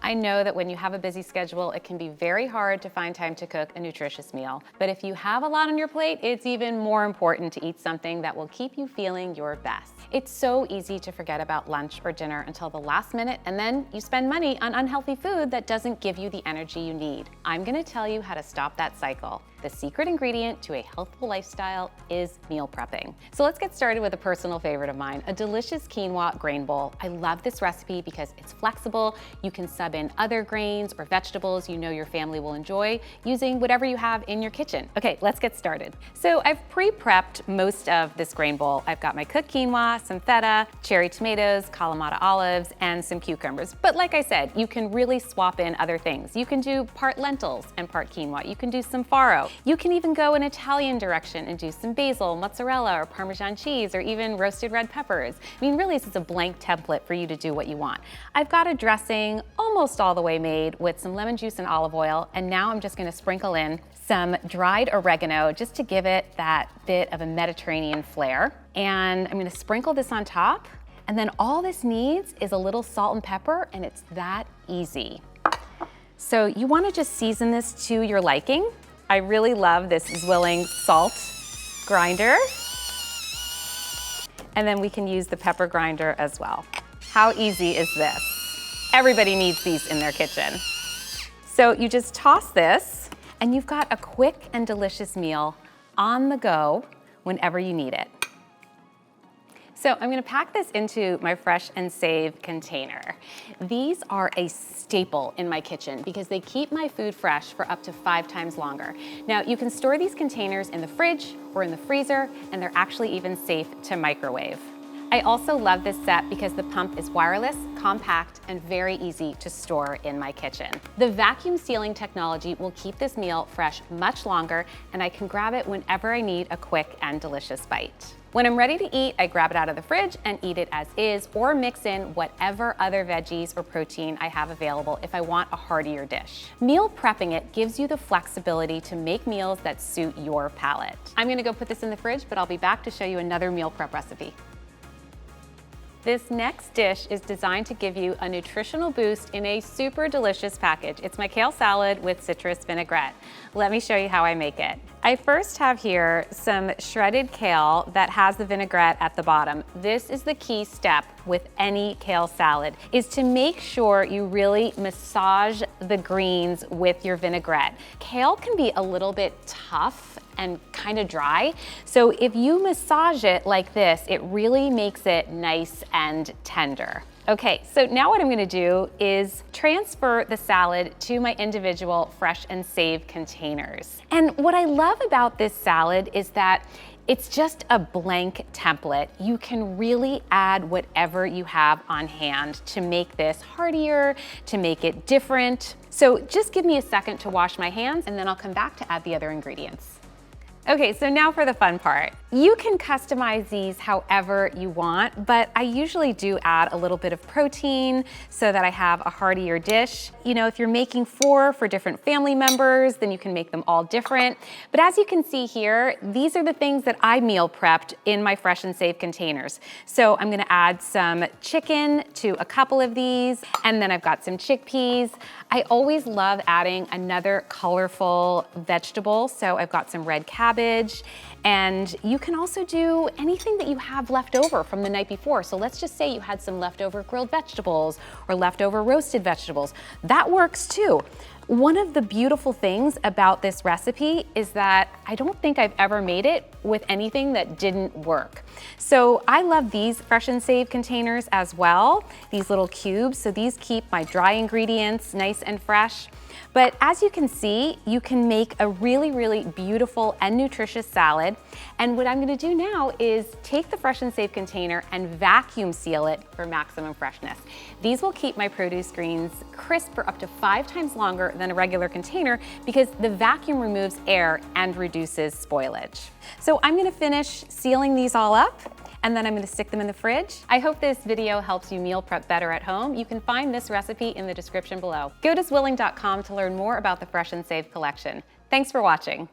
I know that when you have a busy schedule, it can be very hard to find time to cook a nutritious meal. But if you have a lot on your plate, it's even more important to eat something that will keep you feeling your best. It's so easy to forget about lunch or dinner until the last minute, and then you spend money on unhealthy food that doesn't give you the energy you need. I'm gonna tell you how to stop that cycle. The secret ingredient to a healthful lifestyle is meal prepping. So let's get started with a personal favorite of mine, a delicious quinoa grain bowl. I love this recipe because it's flexible. You can sub in other grains or vegetables you know your family will enjoy using whatever you have in your kitchen. Okay, let's get started. So I've pre-prepped most of this grain bowl. I've got my cooked quinoa, some feta, cherry tomatoes, Kalamata olives, and some cucumbers. But like I said, you can really swap in other things. You can do part lentils and part quinoa. You can do some farro. You can even go an Italian direction and do some basil, mozzarella, or Parmesan cheese, or even roasted red peppers. I mean, really, this is a blank template for you to do what you want. I've got a dressing almost all the way made with some lemon juice and olive oil, and now I'm just gonna sprinkle in some dried oregano just to give it that bit of a Mediterranean flair. And I'm gonna sprinkle this on top, and then all this needs is a little salt and pepper, and it's that easy. So you wanna just season this to your liking. I really love this ZWILLING Salt grinder. And then we can use the pepper grinder as well. How easy is this? Everybody needs these in their kitchen. So you just toss this, and you've got a quick and delicious meal on the go whenever you need it. So I'm gonna pack this into my Fresh and Save container. These are a staple in my kitchen because they keep my food fresh for up to 5 times longer. Now, you can store these containers in the fridge or in the freezer, and they're actually even safe to microwave. I also love this set because the pump is wireless, compact, and very easy to store in my kitchen. The vacuum sealing technology will keep this meal fresh much longer, and I can grab it whenever I need a quick and delicious bite. When I'm ready to eat, I grab it out of the fridge and eat it as is, or mix in whatever other veggies or protein I have available if I want a heartier dish. Meal prepping it gives you the flexibility to make meals that suit your palate. I'm gonna go put this in the fridge, but I'll be back to show you another meal prep recipe. This next dish is designed to give you a nutritional boost in a super delicious package. It's my kale salad with citrus vinaigrette. Let me show you how I make it. I first have here some shredded kale that has the vinaigrette at the bottom. This is the key step with any kale salad, is to make sure you really massage the greens with your vinaigrette. Kale can be a little bit tough and kind of dry. So if you massage it like this, it really makes it nice and tender. Okay, so now what I'm gonna do is transfer the salad to my individual Fresh and Save containers. And what I love about this salad is that it's just a blank template. You can really add whatever you have on hand to make this heartier, to make it different. So just give me a second to wash my hands, and then I'll come back to add the other ingredients. Okay, so now for the fun part. You can customize these however you want, but I usually do add a little bit of protein so that I have a heartier dish. You know, if you're making 4 for different family members, then you can make them all different. But as you can see here, these are the things that I meal prepped in my Fresh and Save containers. So I'm gonna add some chicken to a couple of these, and then I've got some chickpeas. I always love adding another colorful vegetable, so I've got some red cabbage, and you can also do anything that you have left over from the night before. So let's just say you had some leftover grilled vegetables or leftover roasted vegetables. That works too. One of the beautiful things about this recipe is that I don't think I've ever made it with anything that didn't work. So I love these Fresh and Save containers as well, these little cubes. So these keep my dry ingredients nice and fresh. But as you can see, you can make a really, really beautiful and nutritious salad. And what I'm gonna do now is take the Fresh and Save container and vacuum seal it for maximum freshness. These will keep my produce greens crisp for up to 5 times longer than a regular container because the vacuum removes air and reduces spoilage. So I'm gonna finish sealing these all up, and then I'm gonna stick them in the fridge. I hope this video helps you meal prep better at home. You can find this recipe in the description below. Go to ZWILLING.com to learn more about the Fresh and Save collection. Thanks for watching.